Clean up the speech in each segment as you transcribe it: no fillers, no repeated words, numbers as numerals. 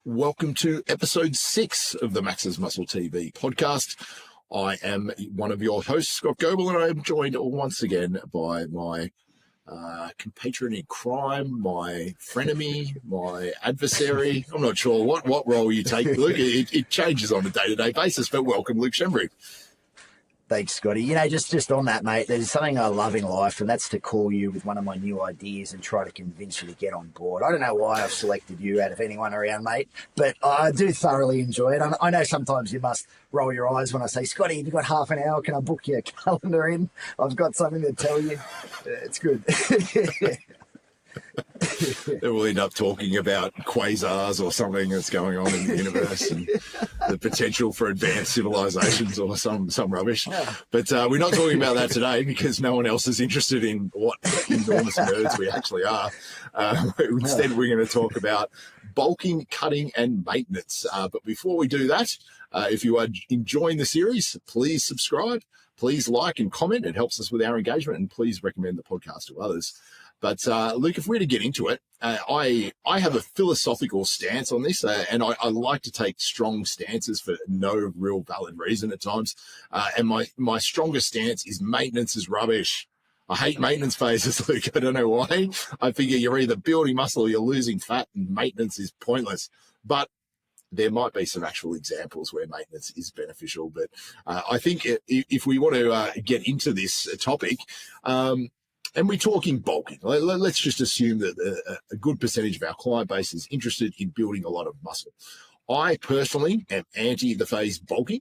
Welcome to episode 6 of the Max's Muscle TV podcast. I am one of your hosts, Scott Goble, and I am joined once again by my compatriot in crime, my frenemy, my adversary. I'm not sure what role you take, Luke. It changes on a day-to-day basis, but welcome, Luke Schembri. Thanks, Scotty. You know, just on that, mate, there's something I love in life, and that's to call you with one of my new ideas and try to convince you to get on board. I don't know why I've selected you out of anyone around, mate, but I do thoroughly enjoy it. I know sometimes you must roll your eyes when I say, Scotty, you've got half an hour. Can I book your calendar in? I've got something to tell you. It's good. Then we'll end up talking about quasars or something that's going on in the universe and the potential for advanced civilizations or some rubbish. But we're not talking about that today because no one else is interested in what enormous nerds we actually are. Instead, we're going to talk about bulking, cutting, and maintenance. But before we do that, if you are enjoying the series, please subscribe, please like and comment. It helps us with our engagement, and please recommend the podcast to others. But, Luke, if we're to get into it, I have a philosophical stance on this, and I like to take strong stances for no real valid reason at times. And my strongest stance is maintenance is rubbish. I hate maintenance phases, Luke. I don't know why. I figure you're either building muscle or you're losing fat, and maintenance is pointless. But there might be some actual examples where maintenance is beneficial. But I think if we want to get into this topic, and we're talking bulking. Let's just assume that a good percentage of our client base is interested in building a lot of muscle. I personally am anti the phase bulking.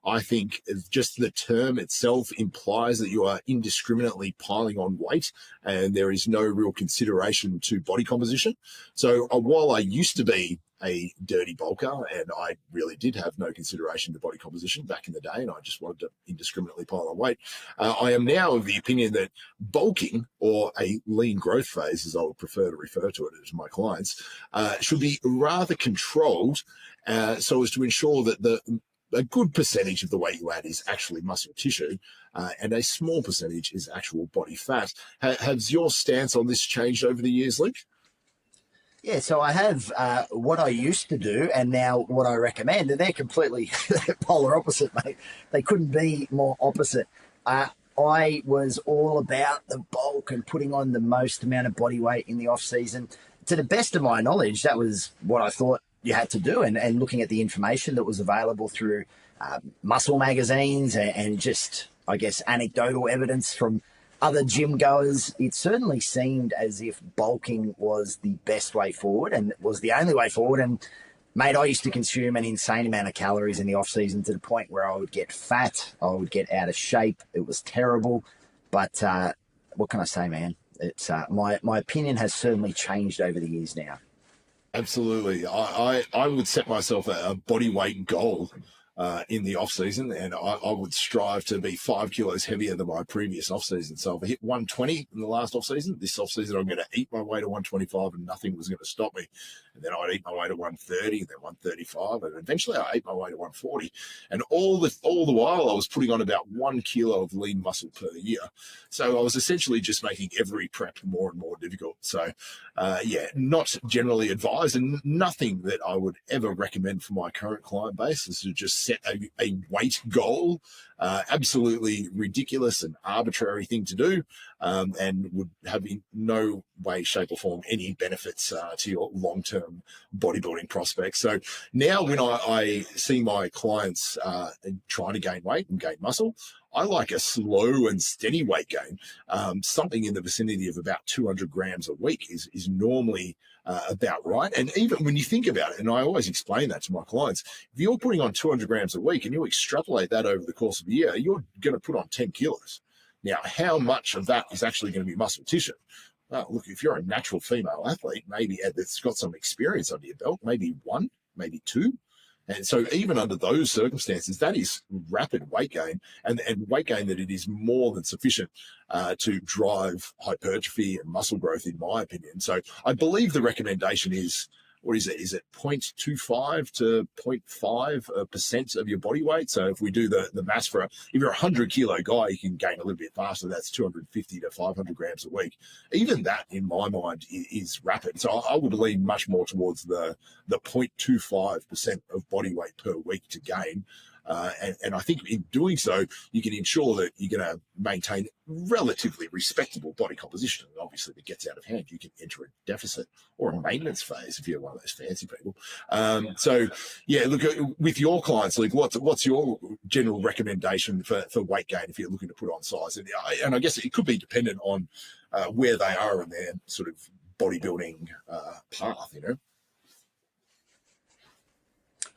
I think just the term itself implies that you are indiscriminately piling on weight and there is no real consideration to body composition. So while I used to be a dirty bulker and I really did have no consideration to body composition back in the day and I just wanted to indiscriminately pile on weight, I am now of the opinion that bulking, or a lean growth phase as I would prefer to refer to it to my clients, should be rather controlled so as to ensure that a good percentage of the weight you add is actually muscle tissue, and a small percentage is actual body fat. Has your stance on this changed over the years, Luke? Yeah, so I have what I used to do and now what I recommend, and they're completely polar opposite, mate. They couldn't be more opposite. I was all about the bulk and putting on the most amount of body weight in the off season. To the best of my knowledge, that was what I thought you had to do. And looking at the information that was available through muscle magazines and just, I guess, anecdotal evidence from other gym goers, it certainly seemed as if bulking was the best way forward and was the only way forward. And mate, I used to consume an insane amount of calories in the off season to the point where I would get fat, I would get out of shape. It was terrible. But what can I say, man? It's my opinion has certainly changed over the years now. Absolutely. I would set myself a body weight goal in the off season, and I would strive to be 5 kilos heavier than my previous off season. So if I hit 120 in the last off season, this off season I'm going to eat my way to 125, and nothing was going to stop me. And then I'd eat my way to 130, and then 135, and eventually I ate my way to 140. And all the while I was putting on about 1 kilo of lean muscle per year. So I was essentially just making every prep more and more difficult. So not generally advised, and nothing that I would ever recommend for my current client base is to just set a weight goal. Absolutely ridiculous and arbitrary thing to do, and would have in no way, shape or form any benefits to your long-term bodybuilding prospects. So now when I see my clients trying to gain weight and gain muscle, I like a slow and steady weight gain. Something in the vicinity of about 200 grams a week is normally about right. And even when you think about it, and I always explain that to my clients, if you're putting on 200 grams a week and you extrapolate that over the course of a year, you're going to put on 10 kilos. Now, how much of that is actually going to be muscle tissue? Well, look, if you're a natural female athlete, maybe that's got some experience under your belt, maybe 1, maybe 2. And so even under those circumstances, that is rapid weight gain, and weight gain that it is more than sufficient to drive hypertrophy and muscle growth, in my opinion. So I believe the recommendation is what is it? Is it 0.25 to 0.5% of your body weight? So if we do the maths for, if you're a 100-kilo guy, you can gain a little bit faster. That's 250 to 500 grams a week. Even that, in my mind, is rapid. So I would lean much more towards the 0.25% of body weight per week to gain. And I think in doing so, you can ensure that you're going to maintain relatively respectable body composition. And obviously, if it gets out of hand, you can enter a deficit or a maintenance phase if you're one of those fancy people. So, yeah, look, with your clients, Luke, what's your general recommendation for weight gain if you're looking to put on size? And I guess it could be dependent on where they are in their sort of bodybuilding path, you know?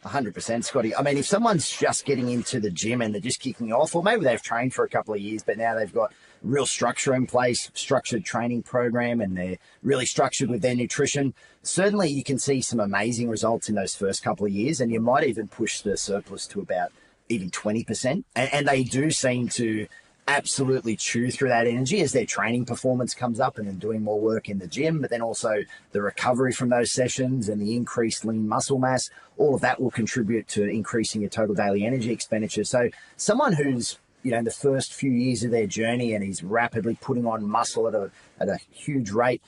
100%, Scotty. I mean, if someone's just getting into the gym and they're just kicking off, or maybe they've trained for a couple of years, but now they've got real structure in place, structured training program, and they're really structured with their nutrition, certainly you can see some amazing results in those first couple of years, and you might even push the surplus to about even 20%. And they do seem to absolutely chew through that energy as their training performance comes up and then doing more work in the gym, but then also the recovery from those sessions and the increased lean muscle mass, all of that will contribute to increasing your total daily energy expenditure. So someone who's, you know, in the first few years of their journey and is rapidly putting on muscle at a huge rate,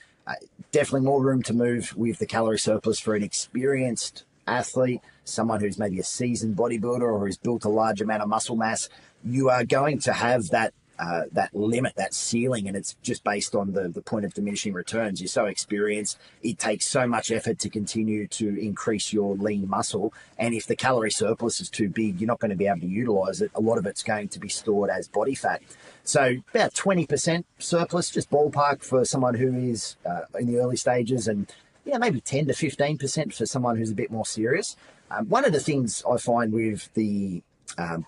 definitely more room to move with the calorie surplus for an experienced athlete, someone who's maybe a seasoned bodybuilder or who's built a large amount of muscle mass. You are going to have that limit, that ceiling, and it's just based on the point of diminishing returns. You're so experienced, it takes so much effort to continue to increase your lean muscle, and if the calorie surplus is too big, you're not going to be able to utilize it. A lot of it's going to be stored as body fat. So about 20% surplus, just ballpark, for someone who is in the early stages, and maybe 10 to 15% for someone who's a bit more serious. One of the things I find with the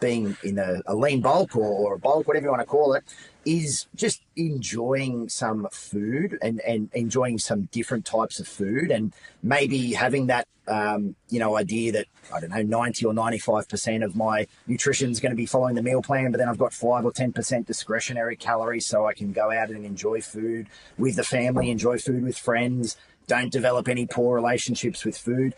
being in a lean bulk or a bulk, whatever you want to call it, is just enjoying some food and enjoying some different types of food, and maybe having that, idea that, I don't know, 90 or 95% of my nutrition is going to be following the meal plan, but then I've got 5 or 10% discretionary calories so I can go out and enjoy food with the family, enjoy food with friends, don't develop any poor relationships with food.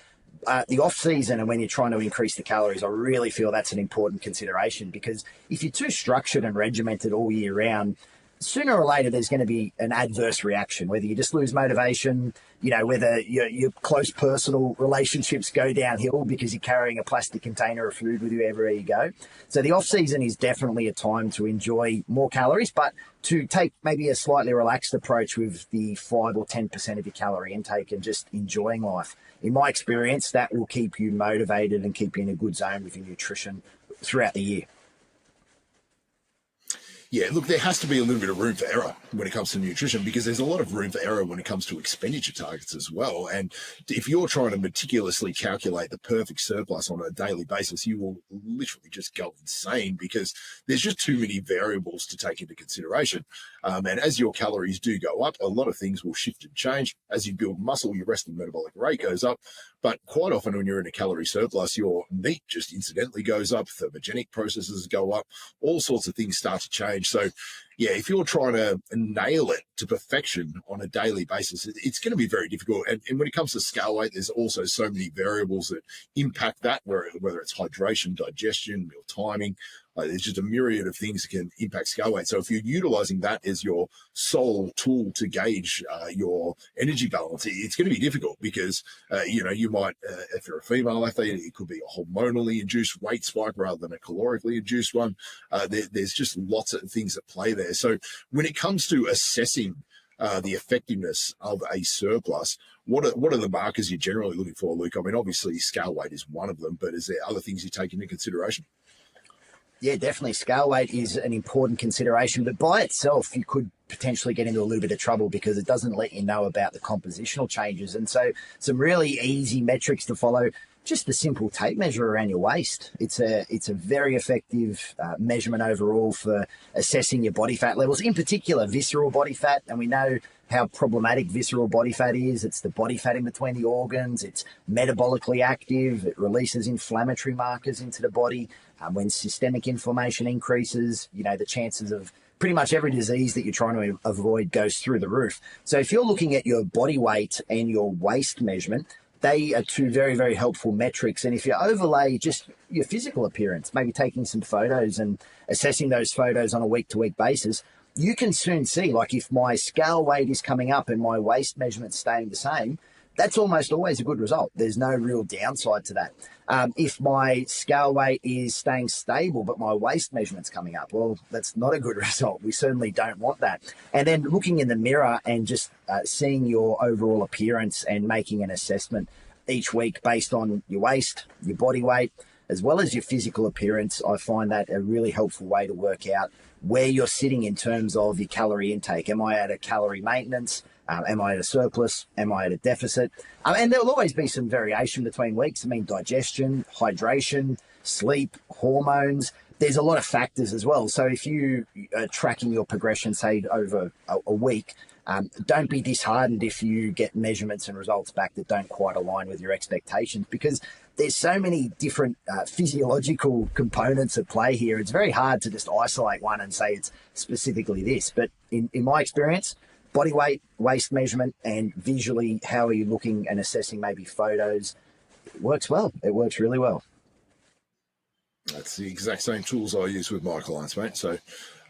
The off season and when you're trying to increase the calories, I really feel that's an important consideration, because if you're too structured and regimented all year round, sooner or later there's going to be an adverse reaction, whether you just lose motivation, whether your close personal relationships go downhill because you're carrying a plastic container of food with you everywhere you go. So the off season is definitely a time to enjoy more calories, but to take maybe a slightly relaxed approach with the 5 or 10% of your calorie intake and just enjoying life. In my experience, that will keep you motivated and keep you in a good zone with your nutrition throughout the year. Yeah, look, there has to be a little bit of room for error when it comes to nutrition, because there's a lot of room for error when it comes to expenditure targets as well. And if you're trying to meticulously calculate the perfect surplus on a daily basis, you will literally just go insane, because there's just too many variables to take into consideration. And as your calories do go up, a lot of things will shift and change. As you build muscle, your resting metabolic rate goes up. But quite often when you're in a calorie surplus, your NEAT just incidentally goes up, thermogenic processes go up, all sorts of things start to change. So, yeah, if you're trying to nail it to perfection on a daily basis, it's going to be very difficult. And when it comes to scale weight, there's also so many variables that impact that, whether it's hydration, digestion, meal timing. There's just a myriad of things that can impact scale weight. So if you're utilizing that as your sole tool to gauge your energy balance, it's going to be difficult, because, you might, if you're a female athlete, it could be a hormonally induced weight spike rather than a calorically induced one. There's just lots of things at play there. So when it comes to assessing the effectiveness of a surplus, what are the markers you're generally looking for, Luke? I mean, obviously scale weight is one of them, but is there other things you take into consideration? Yeah, definitely. Scale weight is an important consideration, but by itself, you could potentially get into a little bit of trouble because it doesn't let you know about the compositional changes. And so some really easy metrics to follow, just the simple tape measure around your waist. It's a very effective measurement overall for assessing your body fat levels, in particular visceral body fat. And we know how problematic visceral body fat is. It's the body fat in between the organs. It's metabolically active. It releases inflammatory markers into the body. When systemic inflammation increases, the chances of pretty much every disease that you're trying to avoid goes through the roof. So if you're looking at your body weight and your waist measurement, they are two very, very helpful metrics. And if you overlay just your physical appearance, maybe taking some photos and assessing those photos on a week-to-week basis, you can soon see, like, if my scale weight is coming up and my waist measurement's staying the same, that's almost always a good result. There's no real downside to that. If my scale weight is staying stable, but my waist measurement's coming up, well, that's not a good result. We certainly don't want that. And then looking in the mirror and just seeing your overall appearance and making an assessment each week based on your waist, your body weight, as well as your physical appearance, I find that a really helpful way to work out where you're sitting in terms of your calorie intake. Am I at a calorie maintenance? Am I at a surplus? Am I at a deficit? And there'll always be some variation between weeks. I mean, digestion, hydration, sleep, hormones. There's a lot of factors as well. So if you are tracking your progression, say, over a week, don't be disheartened if you get measurements and results back that don't quite align with your expectations, because there's so many different physiological components at play here. It's very hard to just isolate one and say it's specifically this. But in my experience, body weight, waist measurement, and visually how are you looking and assessing maybe photos, it works well. It works really well. That's the exact same tools I use with my clients, mate. So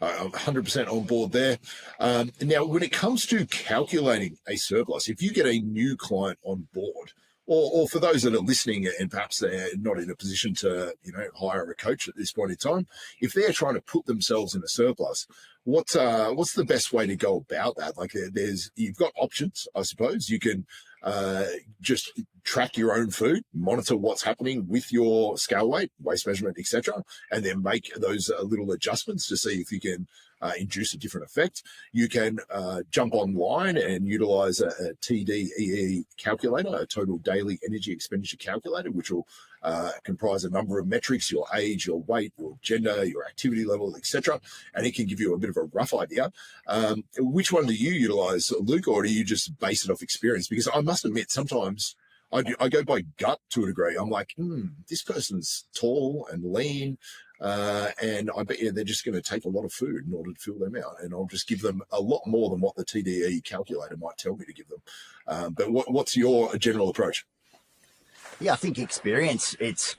I'm 100% on board there. Now, when it comes to calculating a surplus, if you get a new client on board, or for those that are listening and perhaps they're not in a position to, hire a coach at this point in time, if they're trying to put themselves in a surplus, what's the best way to go about that? Like, you've got options, I suppose. You can just track your own food, monitor what's happening with your scale weight, waist measurement, etc., and then make those little adjustments to see if you can induce a different effect. You can jump online and utilize a TDEE calculator, a total daily energy expenditure calculator, which will comprise a number of metrics: your age, your weight, your gender, your activity level, etc. And it can give you a bit of a rough idea. Which one do you utilize, Luke, or do you just base it off experience? Because I must admit, sometimes I go by gut to a degree. I'm like, this person's tall and lean, and I bet you they're just going to take a lot of food in order to fill them out, and I'll just give them a lot more than what the TDE calculator might tell me to give them. But what's your general approach? Yeah, I think experience, it's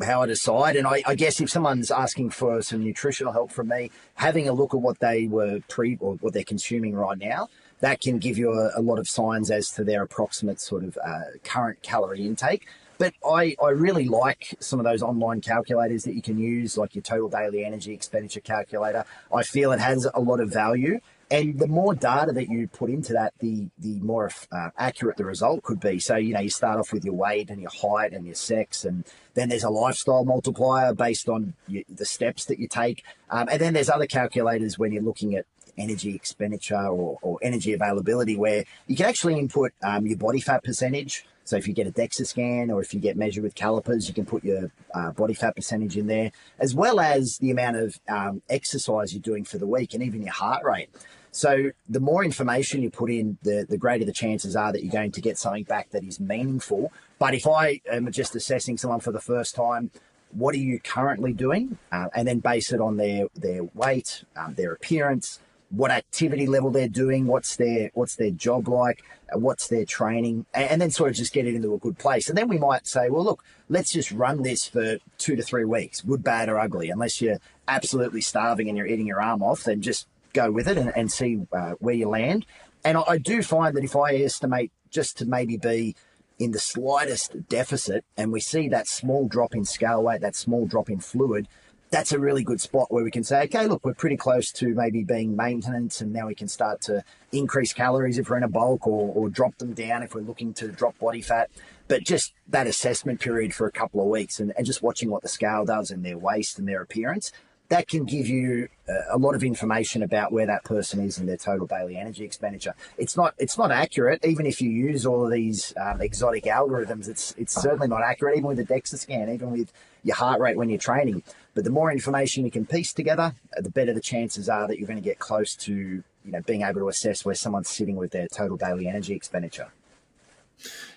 how I decide. And I guess if someone's asking for some nutritional help from me, having a look at what they were or what they're consuming right now, that can give you a lot of signs as to their approximate sort of current calorie intake. But I really like some of those online calculators that you can use, like your total daily energy expenditure calculator. I feel it has a lot of value. And the more data that you put into that, the more accurate the result could be. So, you start off with your weight and your height and your sex, and then there's a lifestyle multiplier based on the steps that you take. And then there's other calculators when you're looking at energy expenditure or energy availability, where you can actually input your body fat percentage. So if you get a DEXA scan or if you get measured with calipers, you can put your body fat percentage in there, as well as the amount of exercise you're doing for the week and even your heart rate. So the more information you put in, the greater the chances are that you're going to get something back that is meaningful. But if I am just assessing someone for the first time, what are you currently doing? And then base it on their weight, their appearance, what activity level they're doing, what's their job like, what's their training, and then sort of just get it into a good place. And then we might say, well, look, let's just run this for 2 to 3 weeks, good, bad, or ugly. Unless you're absolutely starving and you're eating your arm off, then just go with it and see where you land. And I do find that if I estimate just to maybe be in the slightest deficit, and we see that small drop in scale weight, that small drop in fluid, that's a really good spot where we can say, okay, look, we're pretty close to maybe being maintenance, and now we can start to increase calories if we're in a bulk, or drop them down if we're looking to drop body fat. But just that assessment period for a couple of weeks and just watching what the scale does in their waist and their appearance, that can give you a lot of information about where that person is in their total daily energy expenditure. It's not accurate, even if you use all of these exotic algorithms. It's certainly not accurate, even with a DEXA scan, even with your heart rate when you're training. But the more information you can piece together, the better the chances are that you're going to get close to being able to assess where someone's sitting with their total daily energy expenditure.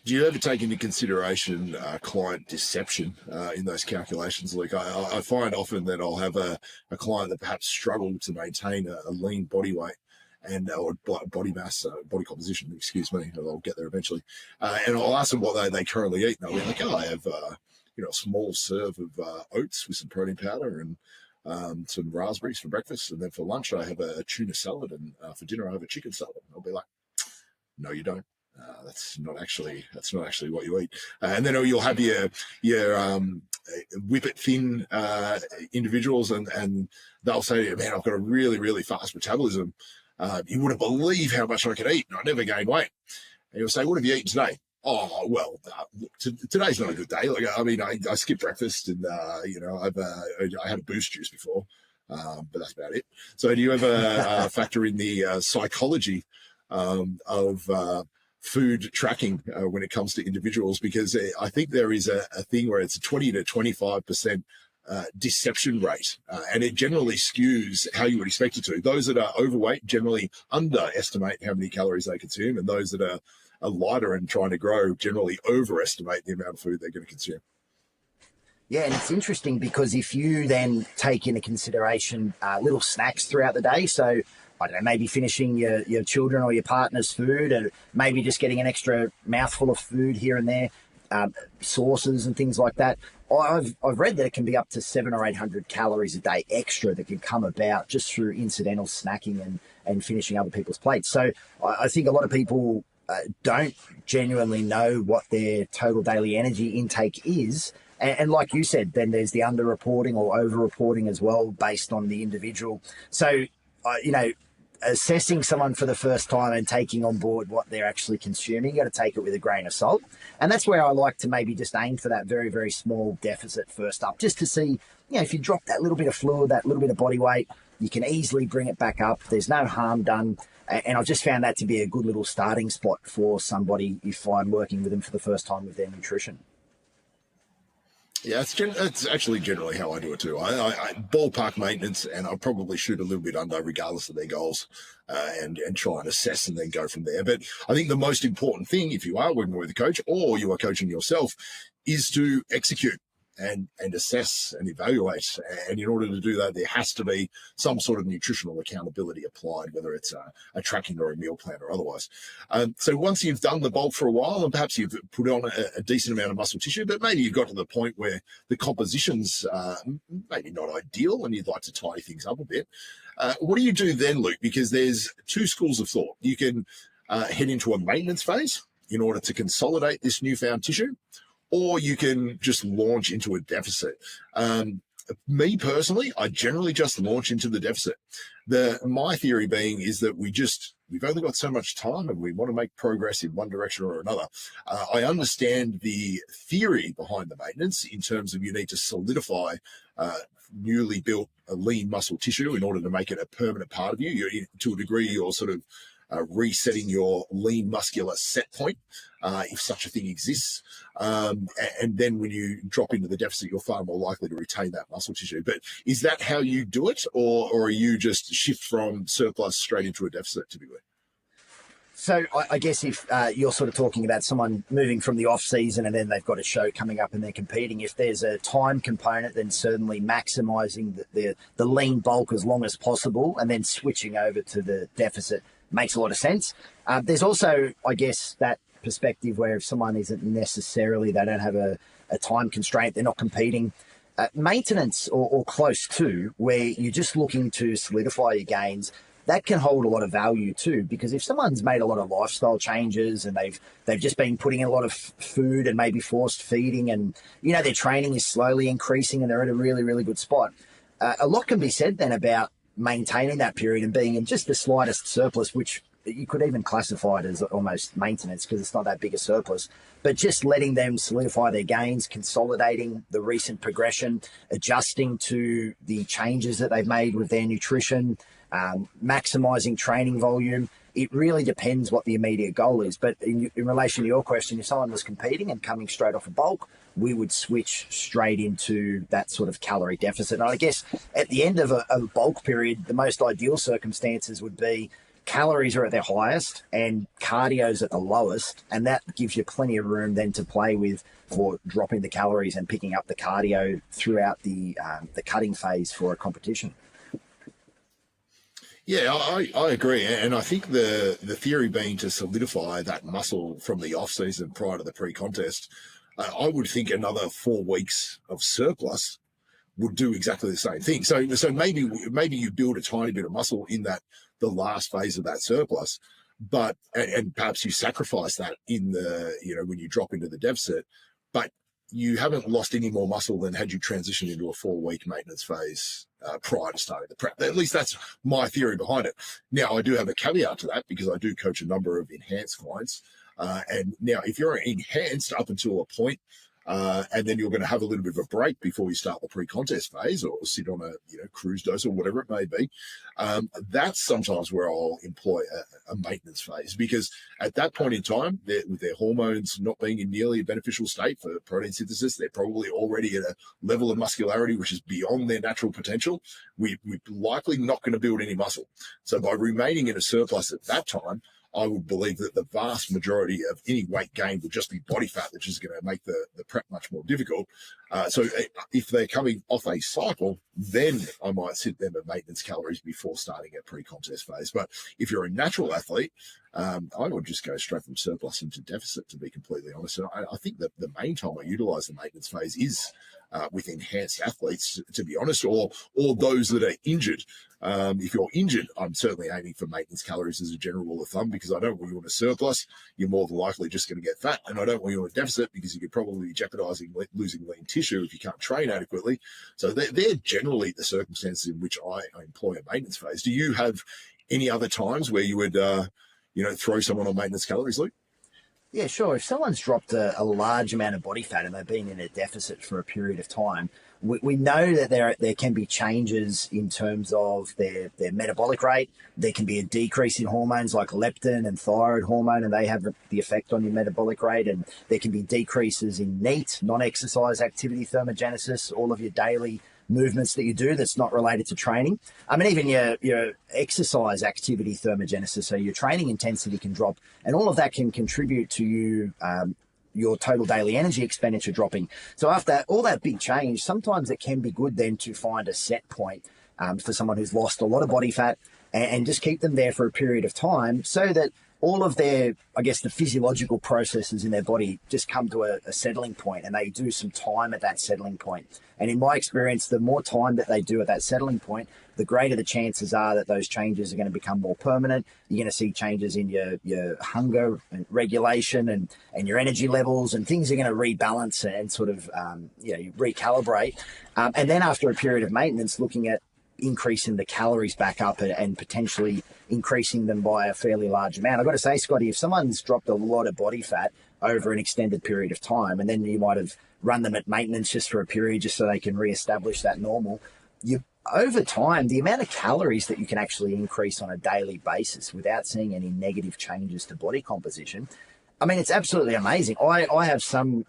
Do you ever take into consideration client deception in those calculations, Luke? I find often that I'll have a client that perhaps struggled to maintain a lean body weight, and or body mass, body composition, excuse me. I'll get there eventually. And I'll ask them what they currently eat, and they'll be like, oh, I have a small serve of oats with some protein powder and some raspberries for breakfast, and then for lunch I have a tuna salad, and for dinner I have a chicken salad. I'll be like, no, you don't. That's not actually what you eat. And then you'll have your whip it thin individuals, and they'll say to you, man, I've got a really, really fast metabolism. You wouldn't believe how much I can eat, and I never gain weight. And you'll say, what have you eaten today? Oh, well, today's not a good day. Like, I mean, I skipped breakfast, and I had a boost juice before, but that's about it. So do you ever factor in the psychology of food tracking when it comes to individuals? Because I think there is a thing where it's a 20 to 25% deception rate, and it generally skews how you would expect it to. Those that are overweight generally underestimate how many calories they consume, and those that are lighter and trying to grow generally overestimate the amount of food they're going to consume. Yeah, and it's interesting because if you then take into consideration little snacks throughout the day, so I don't know, maybe finishing your children or your partner's food, and maybe just getting an extra mouthful of food here and there, sauces and things like that. I've read that it can be up to 700 or 800 calories a day extra that can come about just through incidental snacking and finishing other people's plates. So I think a lot of people don't genuinely know what their total daily energy intake is. And like you said, then there's the underreporting or overreporting as well based on the individual. So, assessing someone for the first time and taking on board what they're actually consuming, you got to take it with a grain of salt. And that's where I like to maybe just aim for that very, very small deficit first up, just to see, if you drop that little bit of fluid, that little bit of body weight, you can easily bring it back up. There's no harm done. And I've just found that to be a good little starting spot for somebody if I'm working with them for the first time with their nutrition. Yeah, it's actually generally how I do it too. I ballpark maintenance, and I'll probably shoot a little bit under regardless of their goals, and try and assess and then go from there. But I think the most important thing, if you are working with a coach or you are coaching yourself, is to execute and assess and evaluate. And in order to do that, there has to be some sort of nutritional accountability applied, whether it's a tracking or a meal plan or otherwise. So once you've done the bulk for a while, and perhaps you've put on a decent amount of muscle tissue, but maybe you've got to the point where the composition's maybe not ideal and you'd like to tidy things up a bit, what do you do then, Luke? Because there's two schools of thought. You can head into a maintenance phase in order to consolidate this newfound tissue, or you can just launch into a deficit. Me personally, I generally just launch into the deficit. My theory being is that we've only got so much time and we want to make progress in one direction or another. I understand the theory behind the maintenance in terms of you need to solidify newly built lean muscle tissue in order to make it a permanent part of you. To a degree, you're sort of resetting your lean muscular set point, if such a thing exists. And then when you drop into the deficit, you're far more likely to retain that muscle tissue. But is that how you do it, or are you just shift from surplus straight into a deficit typically? So I guess if you're sort of talking about someone moving from the off season and then they've got a show coming up and they're competing, if there's a time component, then certainly maximizing the lean bulk as long as possible and then switching over to the deficit makes a lot of sense. There's also, I guess, that perspective where if someone isn't necessarily, they don't have a time constraint, they're not competing, maintenance or close to, where you're just looking to solidify your gains, that can hold a lot of value too. Because if someone's made a lot of lifestyle changes and they've just been putting in a lot of food and maybe forced feeding, and their training is slowly increasing and they're at a really, really good spot, a lot can be said then about maintaining that period and being in just the slightest surplus, which you could even classify it as almost maintenance because it's not that big a surplus, but just letting them solidify their gains, consolidating the recent progression, adjusting to the changes that they've made with their nutrition, maximizing training volume. It really depends what the immediate goal is. But in relation to your question, if someone was competing and coming straight off a bulk, we would switch straight into that sort of calorie deficit. And I guess at the end of a bulk period, the most ideal circumstances would be calories are at their highest and cardio's at the lowest. And that gives you plenty of room then to play with for dropping the calories and picking up the cardio throughout the cutting phase for a competition. Yeah, I agree. And I think the theory being to solidify that muscle from the off season prior to the pre-contest, I would think another 4 weeks of surplus would do exactly the same thing. So maybe you build a tiny bit of muscle in that the last phase of that surplus, but and perhaps you sacrifice that in the when you drop into the deficit, but you haven't lost any more muscle than had you transitioned into a 4 week maintenance phase prior to starting the prep. At least that's my theory behind it. Now, I do have a caveat to that because I do coach a number of enhanced clients. And now, if you're enhanced up until a point, and then you're going to have a little bit of a break before you start the pre-contest phase or sit on a cruise dose or whatever it may be. That's sometimes where I'll employ a maintenance phase, because at that point in time, with their hormones not being in nearly a beneficial state for protein synthesis, they're probably already at a level of muscularity which is beyond their natural potential. We're likely not going to build any muscle. So by remaining in a surplus at that time, I would believe that the vast majority of any weight gain will just be body fat, which is going to make the prep much more difficult. So if they're coming off a cycle, then I might sit them at maintenance calories before starting a pre-contest phase. But if you're a natural athlete, I would just go straight from surplus into deficit, to be completely honest. And I think that the main time I utilize the maintenance phase is with enhanced athletes, to be honest, or those that are injured. If you're injured, I'm certainly aiming for maintenance calories as a general rule of thumb, because I don't want you on a surplus. You're more than likely just going to get fat. And I don't want you on a deficit, because you could probably be jeopardizing losing lean tissue if you can't train adequately. So they're generally the circumstances in which I employ a maintenance phase. Do you have any other times where you would, throw someone on maintenance calories, Luke? Yeah, sure. If someone's dropped a large amount of body fat and they've been in a deficit for a period of time, we know that there can be changes in terms of their metabolic rate. There can be a decrease in hormones like leptin and thyroid hormone, and they have the effect on your metabolic rate. And there can be decreases in NEAT, non-exercise activity thermogenesis, all of your daily movements that you do that's not related to training. I mean, even your exercise activity thermogenesis, so your training intensity can drop, and all of that can contribute to you your total daily energy expenditure dropping. So after all that big change, sometimes it can be good then to find a set point for someone who's lost a lot of body fat, and just keep them there for a period of time, so that all of their, I guess, the physiological processes in their body just come to a settling point, and they do some time at that settling point. And in my experience, the more time that they do at that settling point, the greater the chances are that those changes are going to become more permanent. You're going to see changes in your hunger and regulation and your energy levels, and things are going to rebalance and sort of, recalibrate. And then after a period of maintenance, looking at increasing the calories back up and potentially increasing them by a fairly large amount. I've got to say, Scotty, if someone's dropped a lot of body fat over an extended period of time, and then you might have run them at maintenance just for a period just so they can reestablish that normal, over time, the amount of calories that you can actually increase on a daily basis without seeing any negative changes to body composition, I mean, it's absolutely amazing. I have some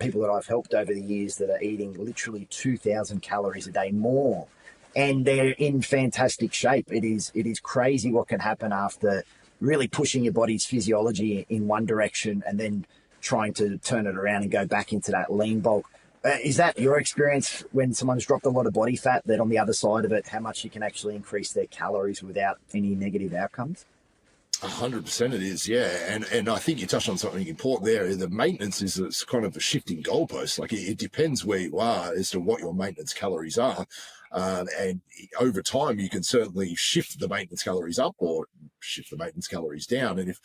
people that I've helped over the years that are eating literally 2,000 calories a day more, and they're in fantastic shape. It is crazy what can happen after really pushing your body's physiology in one direction and then trying to turn it around and go back into that lean bulk. Is that your experience when someone's dropped a lot of body fat, that on the other side of it, how much you can actually increase their calories without any negative outcomes? 100% it is, yeah. And I think you touched on something important there. The maintenance is kind of a shifting goalpost. Like it depends where you are as to what your maintenance calories are. And over time, you can certainly shift the maintenance calories up or shift the maintenance calories down. And if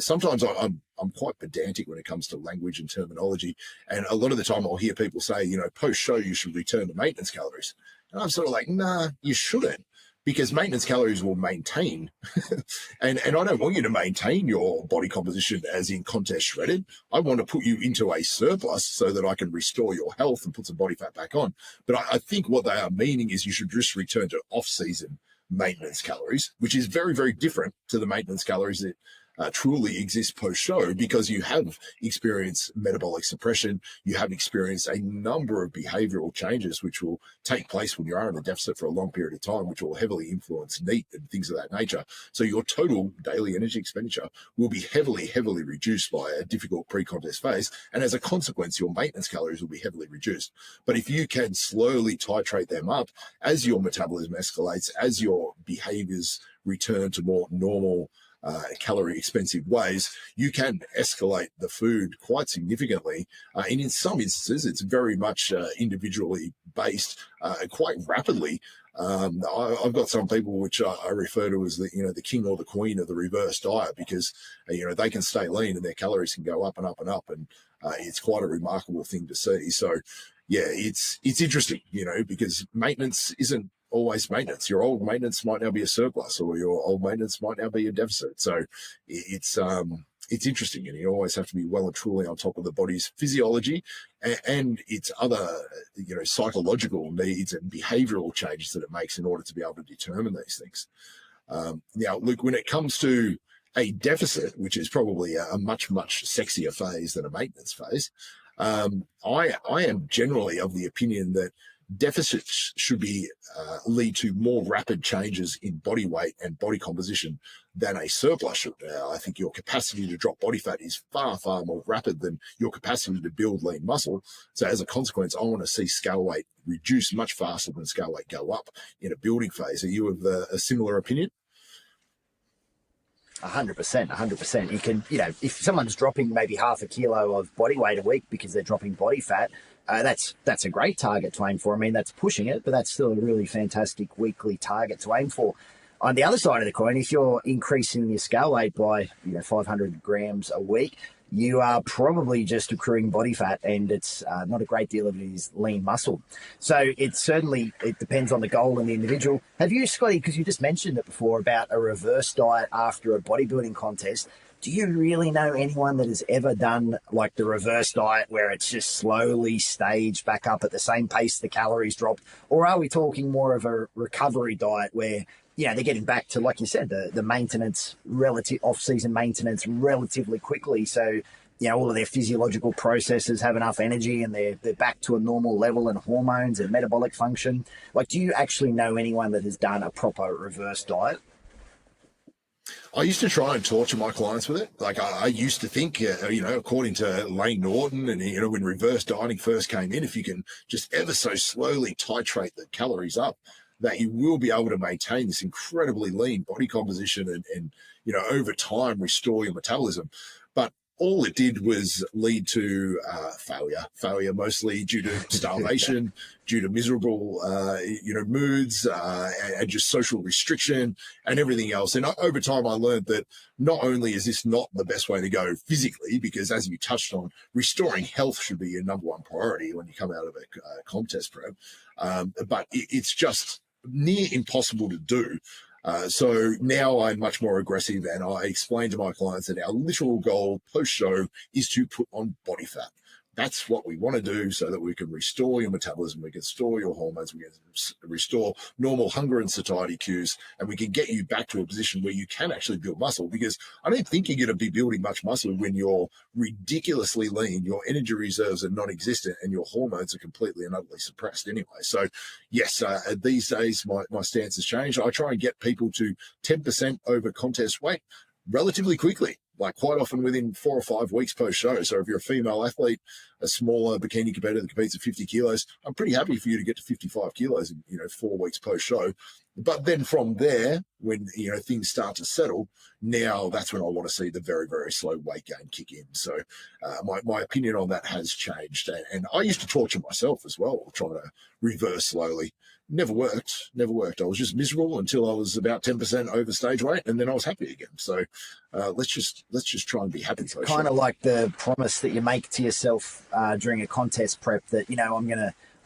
sometimes I'm quite pedantic when it comes to language and terminology. And a lot of the time I'll hear people say, post show, you should return to maintenance calories. And I'm sort of like, nah, you shouldn't. Because maintenance calories will maintain, and I don't want you to maintain your body composition as in contest shredded. I want to put you into a surplus so that I can restore your health and put some body fat back on. But I think what they are meaning is you should just return to off-season maintenance calories, which is very, very different to the maintenance calories that truly exist post-show, because you have experienced metabolic suppression, you have experienced a number of behavioral changes which will take place when you are in a deficit for a long period of time, which will heavily influence NEAT and things of that nature. So your total daily energy expenditure will be heavily reduced by a difficult pre-contest phase, and as a consequence, your maintenance calories will be heavily reduced. But if you can slowly titrate them up as your metabolism escalates, as your behaviors return to more normal calorie expensive ways, you can escalate the food quite significantly. And in some instances, it's very much individually based quite rapidly. I've got some people which I refer to as the king or the queen of the reverse diet, because they can stay lean and their calories can go up and up and up, and it's quite a remarkable thing to see. So yeah, it's interesting, because maintenance isn't always maintenance. Your old maintenance might now be a surplus, or your old maintenance might now be a deficit. So it's interesting, and you always have to be well and truly on top of the body's physiology and its other psychological needs and behavioral changes that it makes in order to be able to determine these things. Now, Luke, when it comes to a deficit, which is probably a much sexier phase than a maintenance phase, I am generally of the opinion that deficits should lead to more rapid changes in body weight and body composition than a surplus should. I think your capacity to drop body fat is far more rapid than your capacity to build lean muscle. So as a consequence, I want to see scale weight reduce much faster than scale weight go up in a building phase. Are you of a similar opinion? 100%. You can, if someone's dropping maybe half a kilo of body weight a week because they're dropping body fat, that's a great target to aim for. I mean, that's pushing it, but that's still a really fantastic weekly target to aim for. On the other side of the coin, if you're increasing your scale weight by 500 grams a week, you are probably just accruing body fat, and it's not a great deal of it is lean muscle. So it depends on the goal and the individual. Have you, Scotty, because you just mentioned it before about a reverse diet after a bodybuilding contest, do you really know anyone that has ever done like the reverse diet where it's just slowly staged back up at the same pace the calories dropped? Or are we talking more of a recovery diet where, they're getting back to, like you said, the maintenance, relative off-season maintenance relatively quickly? So, all of their physiological processes have enough energy and they're back to a normal level, and hormones and metabolic function. Like, do you actually know anyone that has done a proper reverse diet? I used to try and torture my clients with it. Like I used to think, according to Lane Norton and, when reverse dieting first came in, if you can just ever so slowly titrate the calories up, that you will be able to maintain this incredibly lean body composition and over time restore your metabolism. But all it did was lead to failure mostly due to starvation, due to miserable, moods, and just social restriction and everything else. And over time, I learned that not only is this not the best way to go physically, because as you touched on, restoring health should be your number one priority when you come out of a contest prep, but it's just near impossible to do. So now I'm much more aggressive, and I explain to my clients that our literal goal post-show is to put on body fat. That's what we want to do so that we can restore your metabolism, we can restore your hormones, we can restore normal hunger and satiety cues, and we can get you back to a position where you can actually build muscle. Because I don't think you're going to be building much muscle when you're ridiculously lean, your energy reserves are non-existent, and your hormones are completely and utterly suppressed anyway. So yes, these days my stance has changed. I try and get people to 10% over contest weight relatively quickly, like quite often within 4 or 5 weeks post-show. So if you're a female athlete, a smaller bikini competitor that competes at 50 kilos, I'm pretty happy for you to get to 55 kilos in 4 weeks post-show. But then from there, when things start to settle, now that's when I want to see the very, very slow weight gain kick in. So my opinion on that has changed. And I used to torture myself as well, trying to reverse slowly. Never worked. I was just miserable until I was about 10% over stage weight, and then I was happy again. So let's just try and be happy. It's kind of like the promise that you make to yourself during a contest prep that,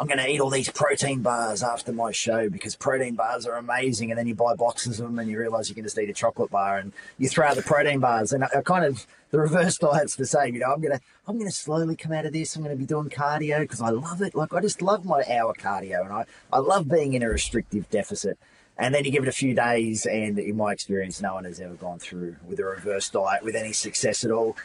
I'm gonna eat all these protein bars after my show because protein bars are amazing, and then you buy boxes of them and you realize you can just eat a chocolate bar and you throw out the protein bars. And I kind of, the reverse diet's the same. I'm gonna slowly come out of this. I'm gonna be doing cardio because I love it. Like, I just love my hour cardio, and I love being in a restrictive deficit. And then you give it a few days, and in my experience, no one has ever gone through with a reverse diet with any success at all.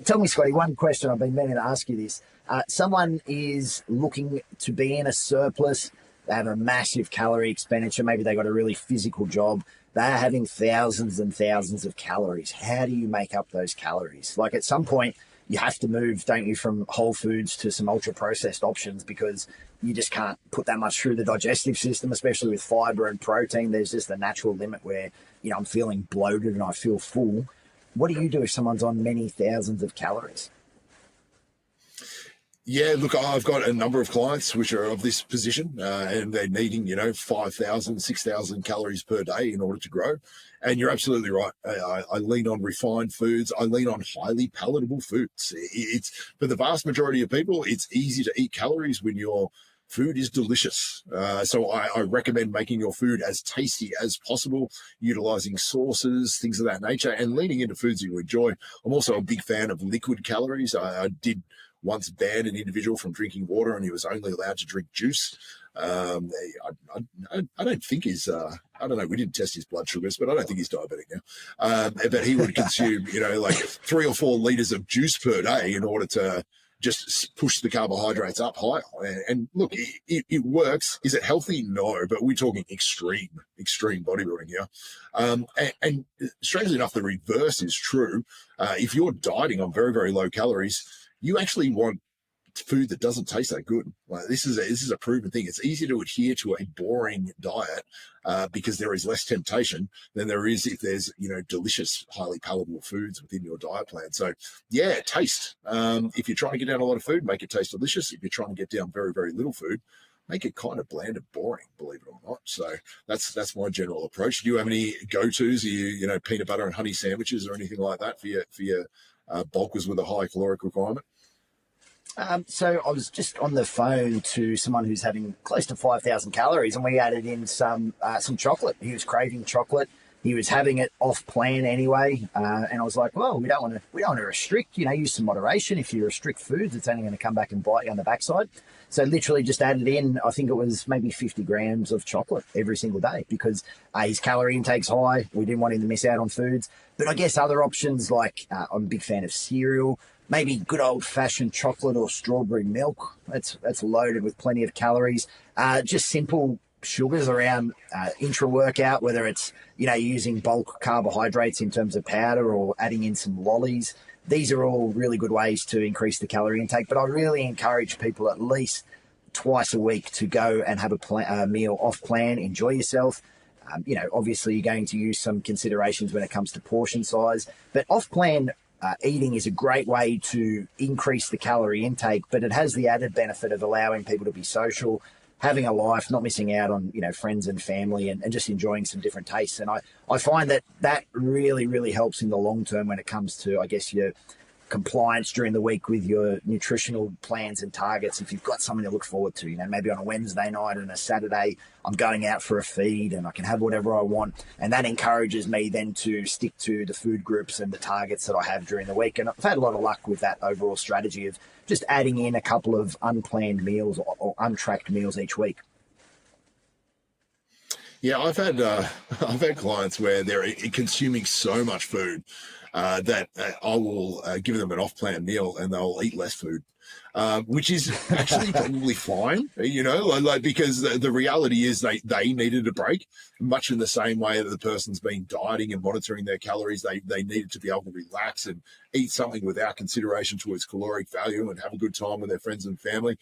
Tell me, Scotty, one question I've been meaning to ask you this. Someone is looking to be in a surplus. They have a massive calorie expenditure. Maybe they got a really physical job. They're having thousands and thousands of calories. How do you make up those calories? Like, at some point, you have to move, don't you, from whole foods to some ultra-processed options, because you just can't put that much through the digestive system, especially with fiber and protein. There's just a natural limit where, I'm feeling bloated and I feel full. What do you do if someone's on many thousands of calories? Yeah, look, I've got a number of clients which are of this position, and they're needing, 5,000, 6,000 calories per day in order to grow. And you're absolutely right. I lean on refined foods. I lean on highly palatable foods. It's for the vast majority of people, it's easy to eat calories when your food is delicious. So I recommend making your food as tasty as possible, utilizing sauces, things of that nature, and leaning into foods you enjoy. I'm also a big fan of liquid calories. I did once banned an individual from drinking water, and he was only allowed to drink juice. I don't think he's, I don't know, we didn't test his blood sugars, but I don't think he's diabetic now. But he would consume, like 3 or 4 liters of juice per day in order to just push the carbohydrates up higher. And look, it works. Is it healthy? No, but we're talking extreme bodybuilding here. And strangely enough, the reverse is true. If you're dieting on very, very low calories, you actually want food that doesn't taste that good. Like, this is a proven thing. It's easier to adhere to a boring diet because there is less temptation than there is if there's delicious, highly palatable foods within your diet plan. So yeah, taste. If you're trying to get down a lot of food, make it taste delicious. If you're trying to get down very, very little food, make it kind of bland and boring, believe it or not. So that's my general approach. Do you have any go-tos? Are you peanut butter and honey sandwiches or anything like that for your bulkers with a high caloric requirement? So I was just on the phone to someone who's having close to 5,000 calories, and we added in some chocolate. He was craving chocolate. He was having it off plan anyway, and I was like, well, we don't want to restrict. Use some moderation. If you restrict foods, it's only going to come back and bite you on the backside. So literally just added in, I think it was maybe 50 grams of chocolate every single day, because his calorie intake's high. We didn't want him to miss out on foods. But I guess other options, like I'm a big fan of cereal, maybe good old-fashioned chocolate or strawberry milk. That's loaded with plenty of calories. Just simple sugars around intra-workout, whether it's using bulk carbohydrates in terms of powder or adding in some lollies. These are all really good ways to increase the calorie intake, but I really encourage people at least twice a week to go and have a meal off plan, enjoy yourself. Obviously you're going to use some considerations when it comes to portion size, but off plan eating is a great way to increase the calorie intake, but it has the added benefit of allowing people to be social, having a life, not missing out on, friends and family, and just enjoying some different tastes. And I find that really, really helps in the long term when it comes to, I guess, your compliance during the week with your nutritional plans and targets. If you've got something to look forward to, maybe on a Wednesday night and a Saturday, I'm going out for a feed and I can have whatever I want. And that encourages me then to stick to the food groups and the targets that I have during the week. And I've had a lot of luck with that overall strategy of just adding in a couple of unplanned meals or untracked meals each week. Yeah, I've had clients where they're consuming so much food that I will give them an off-plan meal and they'll eat less food, which is actually probably fine, because the reality is they needed a break, much in the same way that the person's been dieting and monitoring their calories. They needed to be able to relax and eat something without consideration towards caloric value and have a good time with their friends and family.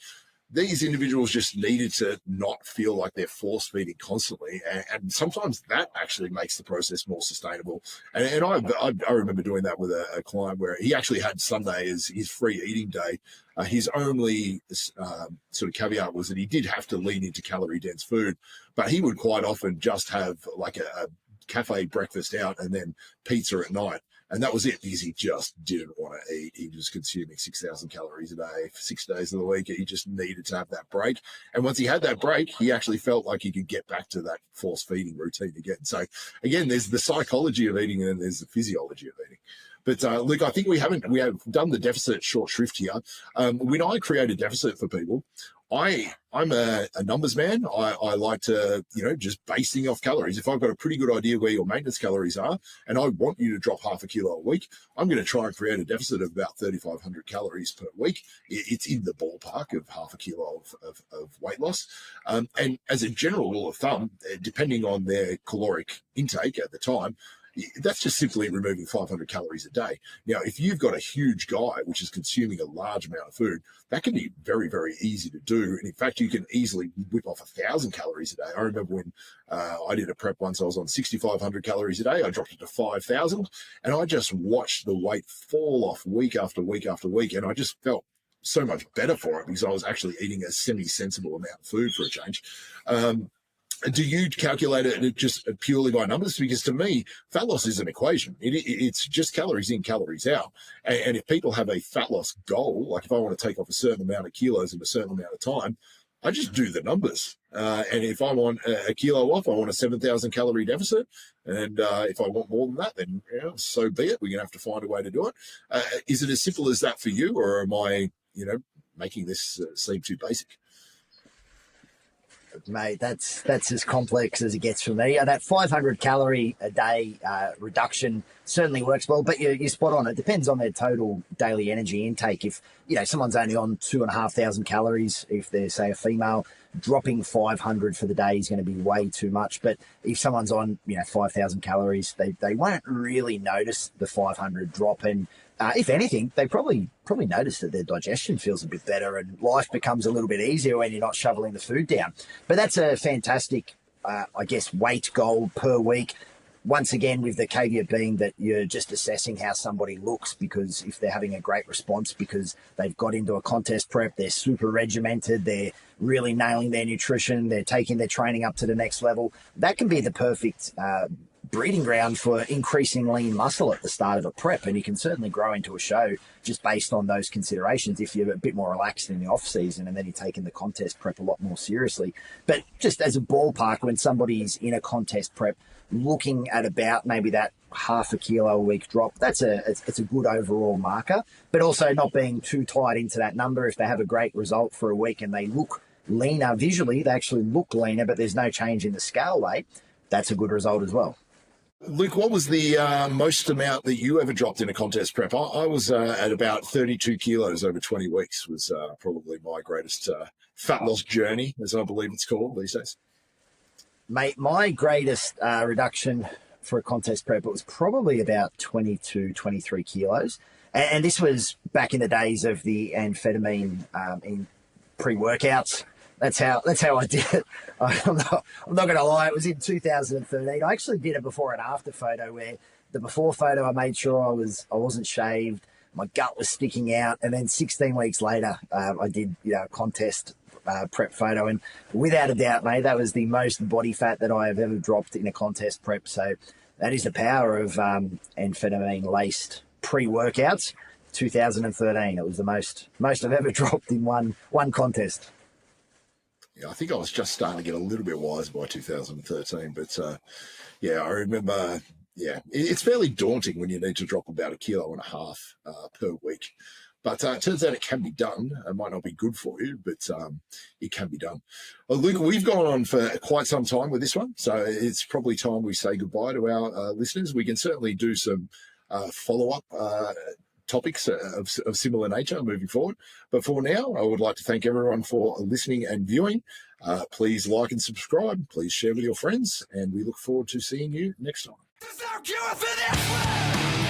These individuals just needed to not feel like they're force feeding constantly. And sometimes that actually makes the process more sustainable. And I remember doing that with a client where he actually had Sunday as his free eating day. His only sort of caveat was that he did have to lean into calorie dense food, but he would quite often just have like a cafe breakfast out and then pizza at night. And that was it, because he just didn't want to eat. He was consuming 6,000 calories a day for 6 days of the week. He just needed to have that break. And once he had that break, he actually felt like he could get back to that force feeding routine again. So again, there's the psychology of eating and then there's the physiology of eating. But Luke, I think we have done the deficit short shrift here. When I create a deficit for people, I'm a numbers man. I like to, just basing off calories. If I've got a pretty good idea where your maintenance calories are, and I want you to drop half a kilo a week, I'm going to try and create a deficit of about 3,500 calories per week. It's in the ballpark of half a kilo of weight loss. And as a general rule of thumb, depending on their caloric intake at the time, that's just simply removing 500 calories a day. Now, if you've got a huge guy which is consuming a large amount of food, that can be very, very easy to do. And in fact, you can easily whip off 1,000 calories a day. I remember when I did a prep once, I was on 6,500 calories a day. I dropped it to 5,000, and I just watched the weight fall off week after week after week. And I just felt so much better for it because I was actually eating a semi-sensible amount of food for a change. Do you calculate it just purely by numbers? Because to me, fat loss is an equation. It's just calories in, calories out. And if people have a fat loss goal, like if I want to take off a certain amount of kilos in a certain amount of time, I just do the numbers. And if I want a kilo off, I want a 7,000 calorie deficit. And if I want more than that, then so be it. We're going to have to find a way to do it. Is it as simple as that for you, or am I, making this seem too basic? Mate, that's as complex as it gets for me. That 500 calorie a day reduction certainly works well, but you're spot on. It depends on their total daily energy intake. If someone's only on 2,500 calories, if they're, say, a female, dropping 500 for the day is going to be way too much. But if someone's on 5,000 calories, they won't really notice the 500 drop. And if anything, they probably notice that their digestion feels a bit better and life becomes a little bit easier when you're not shoveling the food down. But that's a fantastic, weight goal per week. Once again, with the caveat being that you're just assessing how somebody looks, because if they're having a great response because they've got into a contest prep, they're super regimented, they're really nailing their nutrition, they're taking their training up to the next level, that can be the perfect breeding ground for increasing lean muscle at the start of a prep. And you can certainly grow into a show just based on those considerations if you're a bit more relaxed in the off season and then you're taking the contest prep a lot more seriously. But just as a ballpark, when somebody's in a contest prep looking at about maybe that half a kilo a week drop, it's a good overall marker, but also not being too tied into that number. If they have a great result for a week and they look leaner visually, they actually look leaner, but there's no change in the scale weight, that's a good result as well. Luke, what was the most amount that you ever dropped in a contest prep? I was at about 32 kilos over 20 weeks was probably my greatest fat loss journey, as I believe it's called these days. Mate, my greatest reduction for a contest prep, it was probably about 22, 23 kilos. And this was back in the days of the amphetamine in pre-workouts. That's how I did it. I'm not going to lie. It was in 2013. I actually did a before and after photo where the before photo I made sure I wasn't shaved, my gut was sticking out, and then 16 weeks later I did a contest prep photo, and without a doubt, mate, that was the most body fat that I have ever dropped in a contest prep. So that is the power of amphetamine laced pre-workouts. 2013. It was the most I've ever dropped in one contest. Yeah, I think I was just starting to get a little bit wise by 2013, but I remember. Yeah, it's fairly daunting when you need to drop about 1.5 kilos per week. But it turns out it can be done. It might not be good for you, but it can be done. Well, Luke, we've gone on for quite some time with this one, so it's probably time we say goodbye to our listeners. We can certainly do some follow-up topics of similar nature moving forward. But for now, I would like to thank everyone for listening and viewing. Please like and subscribe. Please share with your friends, and we look forward to seeing you next time. There's no cure for this one.